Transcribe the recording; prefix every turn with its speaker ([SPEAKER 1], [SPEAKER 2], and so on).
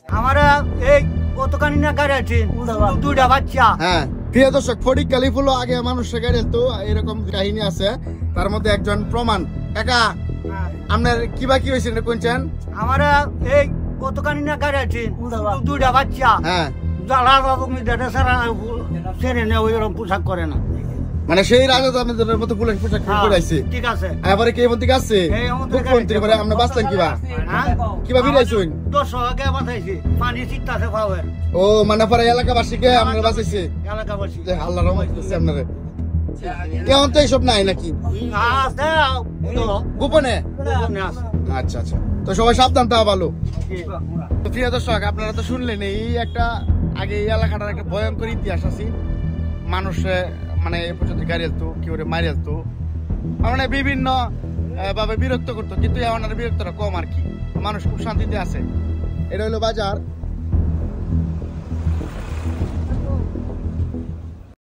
[SPEAKER 1] আমার এই কতখানি না গাড়ি আছে দুইটা বাচ্চা।
[SPEAKER 2] হ্যাঁ প্রিয় দর্শক, ফটিক কালিফুল আগে মানুষের গাড়ি তো এরকম কাহিনী আছে, তার মধ্যে একজন প্রমাণ। কাকা আপনার কিবা কি হয়েছে কোনছেন?
[SPEAKER 1] আমার এই কতখানি না গাড়ি আছে দুইটা বাচ্চা।
[SPEAKER 2] হ্যাঁ
[SPEAKER 1] ছেড়ে নেই ওইরকম পোশাক করে না,
[SPEAKER 2] মানে সেই রাজা আমাদের মতো পুলিশ পোশাক পরাইছে।
[SPEAKER 1] ঠিক আছে,
[SPEAKER 2] এবারে কে মন্ত্রী আছে মুখ্যমন্ত্রী করে আমরা বাঁচলাম কিবা কিবা বিরাইছুন
[SPEAKER 1] 10 টাকা বাঁচাইছে, পানি চিত্তাছে পাওয়ার।
[SPEAKER 2] ও মানে পরে এলাকাবাসীকে আমরা বাঁচাইছে,
[SPEAKER 1] এলাকাবাসী।
[SPEAKER 2] আল্লাহ রহমত করছে আপনারে। কেমন তো এইসব নাই নাকি গোপনে? আচ্ছা আচ্ছা, তো সবাই সাবধান, তা ভালো। তো প্রিয় দর্শক, আপনারা তো শুনলেন এই একটা আগে এই এলাকাটার একটা ভয়ঙ্কর ইতিহাস আছে। মানুষ মানে এ পর্যন্ত গাড়ি আলতো, কি করে মারি আলতো, মানে বিভিন্ন ভাবে বিরক্ত করতো, কিন্তু এখন বিরক্তটা কম আর কি, মানুষ খুব শান্তিতে আছে। এটা হলো বাজার।